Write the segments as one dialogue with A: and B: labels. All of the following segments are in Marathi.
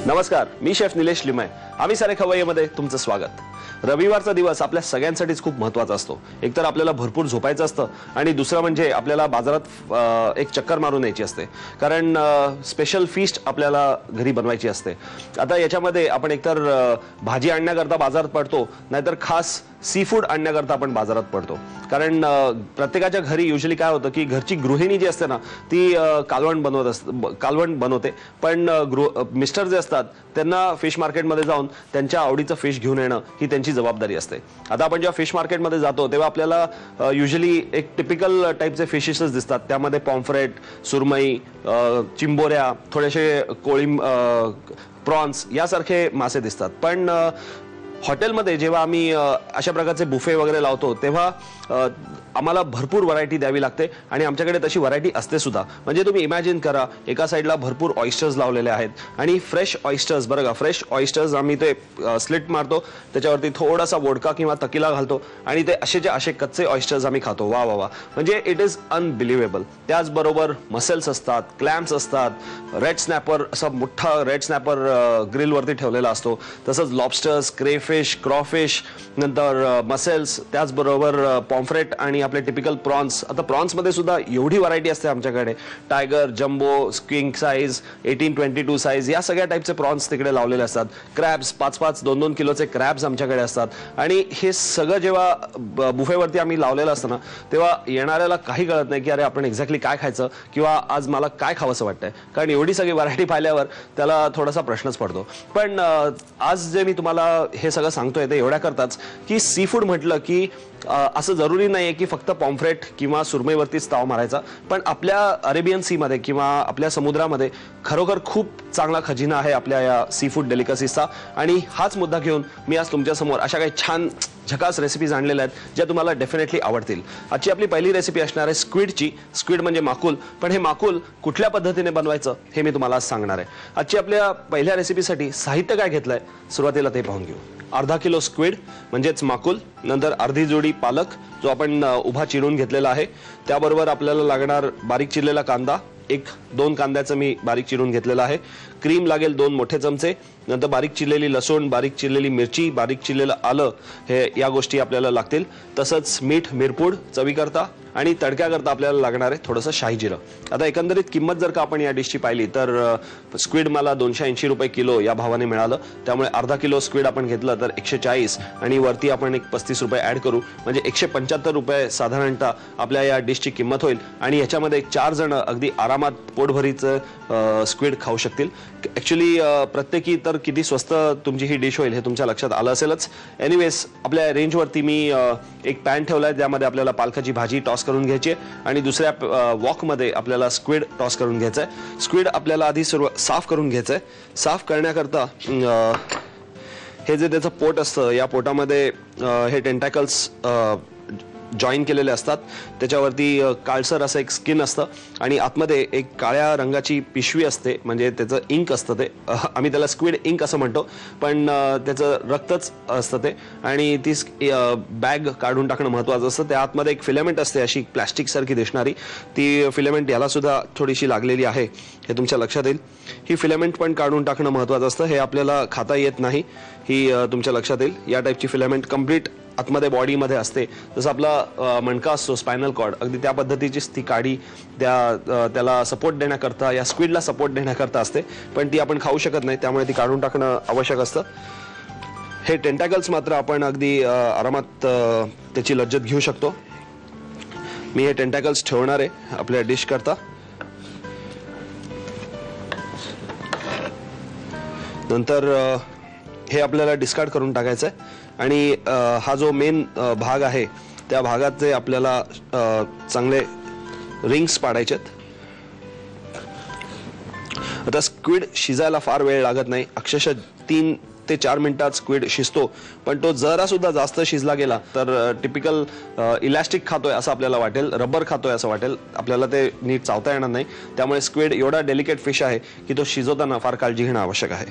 A: नमस्कार, मी शेफ निलेश लिमय. आम्ही सारे खवय्येमध्ये तुमचं स्वागत. रविवारचा दिवस आपल्या सगळ्यांसाठीच खूप महत्त्वाचा असतो. एकतर आपल्याला भरपूर झोपायचं असतं आणि दुसरं म्हणजे आपल्याला बाजारात एक चक्कर मारून यायची असते, कारण स्पेशल फीस्ट आपल्याला घरी बनवायची असते. आता याच्यामध्ये आपण एकतर भाजी आणण्याकरता बाजारात पडतो, नाहीतर खास सी फूड आणण्याकरता आपण बाजारात पडतो. कारण प्रत्येकाच्या घरी युजली काय होतं की घरची गृहिणी जी असते ना ती कालवण बनवते, पण मिस्टर जे असतात त्यांना फिश मार्केटमध्ये जाऊन त्यांच्या आवडीचं फिश घेऊन येणं ही त्यांची जबाबदारी असते. आता आपण जेव्हा फिश मार्केटमध्ये जातो तेव्हा आपल्याला युजली एक टिपिकल टाईपचे फिशेस दिसतात. त्यामध्ये पॉम्फ्रेट, सुरमई, चिंबोऱ्या, थोडेसे कोळी, प्रॉन्स यासारखे मासे दिसतात. पण हॉटेलमध्ये जेव्हा आम्ही अशा प्रकारचे बुफे वगैरे लावतो तेव्हा आम्हाला भरपूर व्हरायटी द्यावी लागते आणि आमच्याकडे तशी व्हरायटी असते सुद्धा. म्हणजे तुम्ही इमॅजिन करा, एका साईडला भरपूर ऑयस्टर्स लावलेले आहेत आणि फ्रेश ऑयस्टर्स, बरं का, फ्रेश ऑयस्टर्स आम्ही ते स्लिट मारतो, त्याच्यावरती थोडासा वोडका किंवा तकिला घालतो आणि ते असेच्या असे कच्चे ऑयस्टर्स आम्ही खातो. वा वा वा, म्हणजे इट इज अनबिलिव्हेबल. त्याचबरोबर मसल्स असतात, क्लॅम्स असतात, रेड स्नॅपर, असा मोठा रेड स्नॅपर ग्रिलवरती ठेवलेला असतो. तसंच लॉबस्टर्स, क्रेफिश, क्रॉफिश, नंतर मसल्स, त्याचबरोबर पॉम्फ्रेट आणि आपले टिपिकल प्रॉन्स. आता प्रॉन्समध्ये सुद्धा एवढी व्हरायटी असते आमच्याकडे. Tiger, jumbo, king size, 18-22 size, या सगळ्या टाईपचे प्रॉन्स तिकडे लावलेले असतात. क्रॅब्स, 5-5, 2-2 किलोचे क्रॅब्स आमच्याकडे असतात. आणि हे सगळं जेव्हा बुफेवरती आम्ही लावलेलं असतं ना तेव्हा येणाऱ्याला काही कळत नाही की अरे आपण एक्झॅक्टली काय खायचं किंवा आज मला काय खावंसं वाटतंय, कारण एवढी सगळी व्हरायटी पाहिल्यावर त्याला थोडासा प्रश्नच पडतो. पण आज जे मी तुम्हाला हे सगळं सांगतोय ते एवढ्या करताच की सी फूड म्हटलं की असं जरुरी नाहीये की फक्त पॉम्फ्रेट किंवा सुरमईवरतीच ताव मारायचा. पण आपल्या अरेबियन सी मध्ये किंवा आपल्या समुद्रामध्ये खरोखर खूप चांगला खजिना आहे आपल्या या सी फूड डेलिकसीचा. आणि हाच मुद्दा घेऊन मी आज तुमच्या समोर अशा काही छान झकास रेसिपीज आणलेल्या आहेत ज्या तुम्हाला डेफिनेटली आवडतील. आजची आपली पहिली रेसिपी असणार आहे स्क्विडची. स्क्विड म्हणजे माकुल, पण हे माकुल कुठल्या पद्धतीने बनवायचं हे मी तुम्हाला आज सांगणार आहे. आजची आपल्या पहिल्या रेसिपीसाठी साहित्य काय घेतलंय सुरुवातीला ते पाहून घेऊ. अर्धा किलो स्क्विड म्हणजेच माकुल, नंतर अर्धी जोडी पालक जो आपण उभा चिरून घेतलेला आहे, त्याबरोबर आपल्याला लागणार बारीक चिरलेला कांदा, 1-2 कांद्याचं मी बारीक चिरून घेतलेला आहे. क्रीम लागेल 2 मोठे चमचे, नंतर बारीक चिरलेली लसूण, बारीक चिरलेली मिरची, बारीक चिरलेलं आलं, हे या गोष्टी आपल्याला लागतील. तसंच मीठ, मिरपूड चवीकरता आणि तडक्याकरता आपल्याला लागणार आहे थोडंसं शाही जिरं. आता एकंदरीत किंमत जर का आपण या डिशची पाहिली तर स्क्विड मला 280 रुपये किलो या भावाने मिळालं. त्यामुळे अर्धा किलो स्क्विड आपण घेतलं तर 140 आणि वरती आपण एक 35 रुपये ॲड करू, म्हणजे 175 रुपये साधारणतः आपल्या या डिशची किंमत होईल. आणि ह्याच्यामध्ये 4 जण अगदी आरामात पोटभरीचं स्क्विड खाऊ शकतील. ॲक्च्युली प्रत्येकी तर किती स्वस्त तुमची ही डिश होईल हे तुमच्या लक्षात आलं असेलच. एनिवेज, आपल्या रेंजवरती मी एक पॅन ठेवला आहे, त्यामध्ये आपल्याला पालकाची भाजी टॉस करून घ्यायची आणि दुसऱ्या वॉकमध्ये आपल्याला स्क्विड टॉस करून घ्यायचं आहे. स्क्विड आपल्याला आधी साफ करून घ्यायचं आहे. साफ करण्याकरता हे जे त्याचं पोट असतं, या पोटामध्ये हे टेंटॅकल्स जॉईन केलेले असतात. त्याच्यावरती काळसर असं एक स्किन असतं आणि आतमध्ये एक काळ्या रंगाची पिशवी असते, म्हणजे त्याचं इंक असतं. ते आम्ही त्याला स्क्विड इंक असं म्हणतो, पण त्याचं रक्तच असतं ते. आणि ती बॅग काढून टाकणं महत्त्वाचं असतं. त्या आतमध्ये एक फिलेमेंट असते, अशी प्लॅस्टिकसारखी दिसणारी. ती फिलेमेंट याला सुद्धा थोडीशी लागलेली आहे, हे तुमच्या लक्षात येईल. ही फिलेमेंट पण काढून टाकणं महत्त्वाचं असतं. हे आपल्याला खाता येत नाही, ही तुमच्या लक्षात येईल. या टाईपची फिलेमेंट कंप्लीट आतमध्ये बॉडीमध्ये असते. जसं आपला मणका असतो, स्पायनल कॉर्ड, अगदी त्या पद्धतीचीच ती काडी त्याला सपोर्ट देण्याकरता, या स्क्विडला सपोर्ट देण्याकरता असते, पण ती आपण खाऊ शकत नाही, त्यामुळे ती काढून टाकणं आवश्यक असतं. हे टेंटॅकल्स मात्र आपण अगदी आरामात त्याची लज्जत घेऊ शकतो. मी हे टेंटॅकल्स ठेवणार आहे आपल्या डिश करता. नंतर हे आपल्याला डिस्कार्ड करून टाकायचं आहे आणि हा जो मेन भाग आहे त्या भागाचे आपल्याला चांगले रिंग्स पाडायचे आहेत. आता स्क्विड शिजायला फार वेळ लागत नाही, अक्षरशः 3 ते 4 मिनिटात स्क्विड शिजतो. पण तो जरा सुद्धा जास्त शिजला गेला तर टिपिकल इलॅस्टिक खातोय असं आपल्याला वाटेल, रबर खातोय असं वाटेल, आपल्याला ते नीट चावता येणार नाही. त्यामुळे स्क्विड एवढा डेलिकेट फिश आहे की तो शिजवताना फार काळजी घेणं आवश्यक आहे.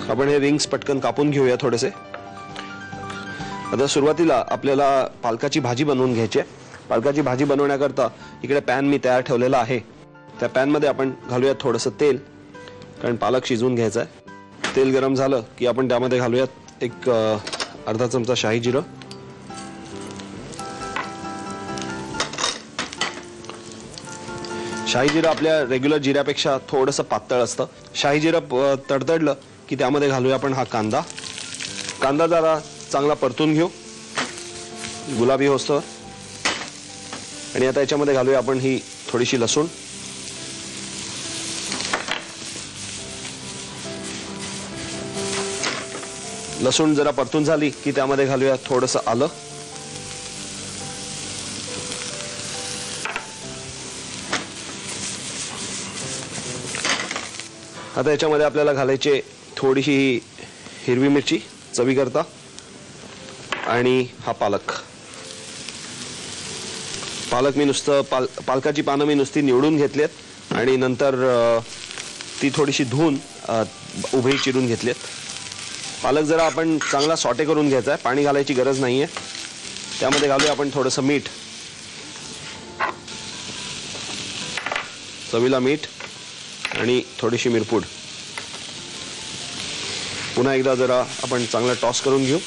A: आपण हे रिंग्स पटकन कापून घेऊया थोडेसे. आता सुरुवातीला आपल्याला पालकाची भाजी बनवून घ्यायची आहे. पालकाची भाजी बनवण्याकरता इकडे पॅन मी तयार ठेवलेला आहे. त्या पॅन मध्ये आपण घालूयात थोडंसं तेल, कारण पालक शिजवून घ्यायचा आहे. तेल गरम झालं की आपण त्यामध्ये घालूयात एक अर्धा चमचा शाही जिरं, शाही जिरं आपल्या रेग्युलर जिऱ्यापेक्षा थोडंसं पातळ असतं. शाही जिरं तडतडलं की त्यामध्ये घालूया आपण हा कांदा. कांदा जरा चांगला परतून घेऊ गुलाबी होस्तोवर. आणि आता याच्यामध्ये घालूया आपण ही थोडीशी लसूण, लसूण जरा परतून झाली की त्यामध्ये घालूया थोडंसं आलं, आता याच्यामध्ये आपल्याला घालायचे थोडीशी हिरवी मिरची चवीकरता आणि हा पालक. पालक मी नुसतं पालकाची पानं मी नुसती निवडून घेतलीत आणि नंतर ती थोडीशी धुवून उभे चिरून घेतलीत. पालक जरा आपण चांगला सॉटे करून घ्यायचा आहे, पाणी घालायची गरज नाहीये. त्यामध्ये घालूया आपण थोडंसं मीठ, चवीला मीठ आणि थोडीशी मिरपूड. पुन्हा एकदा जरा आपण चांगला टॉस करून घेऊ.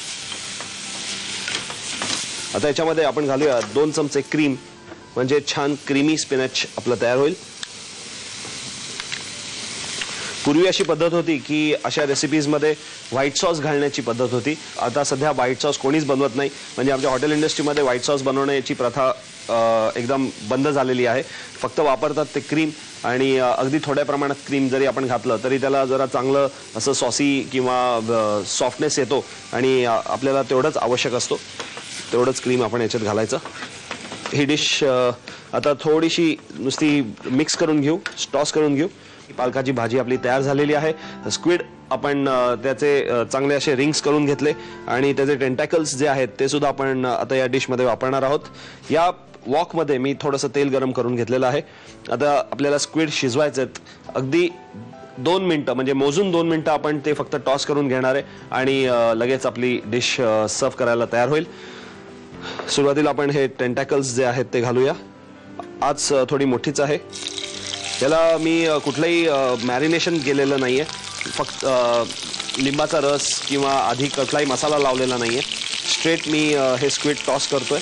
A: आता याच्यामध्ये आपण घालूया 2 चमचे क्रीम, म्हणजे छान क्रीमी स्पिनच आपलं तयार होईल. पूर्वी अशी पद्धत होती की अशा रेसिपीज मध्ये व्हाईट सॉस घालण्याची पद्धत होती. आता सध्या व्हाईट सॉस कोणीच बनवत नाही, म्हणजे आमच्या हॉटेल इंडस्ट्रीमध्ये व्हाईट सॉस बनवण्याची प्रथा एकदम बंद झालेली आहे. फक्त वापरतात ते क्रीम, आणि अगदी थोड्या प्रमाणात क्रीम जरी आपण घातलं तरी त्याला जरा चांगलं असं सॉसी किंवा सॉफ्टनेस येतो, आणि आपल्याला तेवढंच आवश्यक असतो, तेवढंच क्रीम आपण याच्यात घालायचं. ही डिश आता थोडीशी नुसती मिक्स करून घेऊ, टॉस करून घेऊ. पालकाची भाजी आपली तयार झालेली आहे. स्क्विड आपण त्याचे चांगले असे रिंग्स करून घेतले आणि त्याचे टेंटॅकल्स जे आहेत ते सुद्धा आपण आता या डिशमध्ये वापरणार आहोत. या वॉकमध्ये मी थोडंसं तेल गरम करून घेतलेलं आहे. आता आपल्याला स्क्विड शिजवायचे आहेत. अगदी 2 मिनिटं, म्हणजे मोजून 2 मिनिटं आपण ते फक्त टॉस करून घेणार आहे आणि लगेच आपली डिश सर्व करायला तयार होईल. सुरुवातीला आपण हे टेंटॅकल्स जे आहेत ते घालूया. आज थोडी मोठीच आहे. याला मी कुठलंही मॅरिनेशन केलेलं नाहीये, फक्त लिंबाचा रस किंवा आधी कुठलाही मसाला लावलेला नाहीये. स्ट्रेट मी हे स्क्विड टॉस करतोय.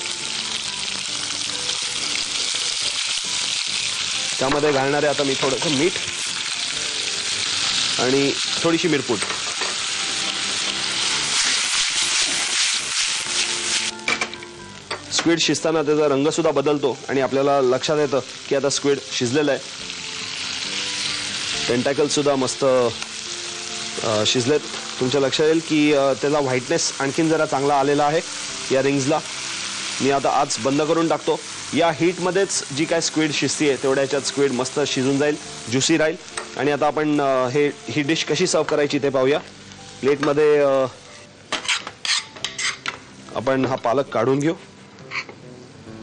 A: त्यामध्ये घालणारे आता मी थोडंसं मीठ आणि थोडीशी मिरपूड. स्क्विड शिजताना त्याचा रंग सुद्धा बदलतो आणि आपल्याला लक्षात येतं की आता स्क्विड शिजलेलं आहे. टेंटॅकल सुद्धा मस्त शिजलेत. तुमच्या लक्षात येईल की त्याचा व्हाईटनेस आणखीन जरा चांगला आलेला आहे या रिंग्सला. मी आता आज बंद करून टाकतो. या हीटमध्येच जी काय स्क्विड शिजतीये तेवढ्या याच्यात स्क्विड मस्त शिजून जाईल, ज्युसी राहील. आणि आता आपण ही डिश कशी सर्व करायची ते पाहूया. प्लेटमध्ये आपण हा पालक काढून घेऊ.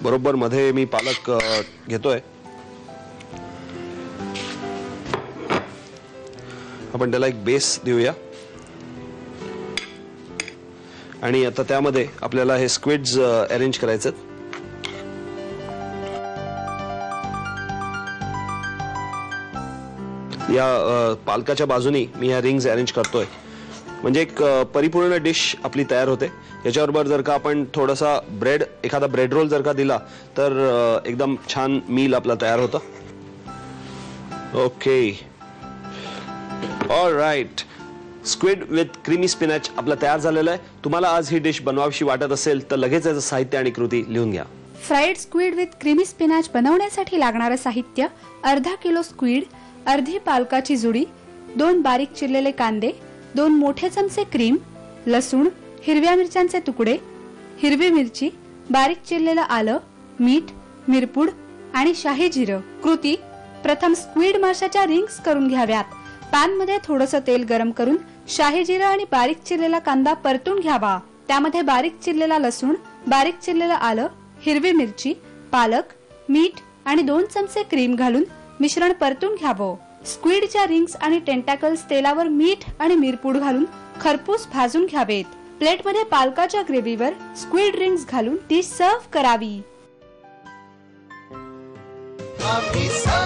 A: बरोबर मध्ये मी पालक घेतोय. आपण त्याला एक बेस देऊया आणि आता त्यामध्ये आपल्याला हे स्क्विड्स अरेंज करायचे. या पालकाच्या बाजूनी मी ह्या रिंग्स अरेंज करतोय, म्हणजे एक परिपूर्ण डिश आपली तयार होते. याच्याबरोबर जर का आपण थोडासा ब्रेड, एखादा ब्रेड रोल जर का दिला तर एकदम छान मील आपला तयार होतं. Okay, alright. Squid with creamy spinach आपला तयार झालेला आहे. तुम्हाला आज ही डिश बनवावीशी वाटत असेल तर लगेच याचं साहित्य आणि कृती लिहून घ्या.
B: Fried squid with creamy spinach बनवण्यासाठी लागणारं साहित्य: अर्धा किलो स्क्विड, अर्धी पालकाची जुडी, 2 बारीक चिरलेले कांदे, 2 मोठे चमचे क्रीम, लसूण, हिरव्या मिरच्यांचे तुकडे, हिरवी मिरची, बारीक चिरलेलं आलं, मीठ, मिरपूड आणि शाही जिरं. कृती: प्रथम स्क्विड माशाच्या रिंग्स करून घ्याव्यात. पॅन मध्ये थोडंसं तेल गरम करून शाही जिरं आणि बारीक चिरलेला कांदा परतून घ्यावा. त्यामध्ये बारीक चिरलेला लसूण, बारीक चिरलेलं आलं, हिरवी मिरची, पालक, मीठ आणि 2 चमचे क्रीम घालून मिश्रण परतून घ्यावं. स्क्विडच्या रिंग्स आणि टेंटॅकल्स तेलावर मीठ आणि मिरपूड घालून खरपूस भाजून घ्यावेत. प्लेटमध्ये पालकाच्या ग्रेव्हीवर स्क्विड रिंग्स घालून डिश सर्व्ह करावी.
C: आम्ही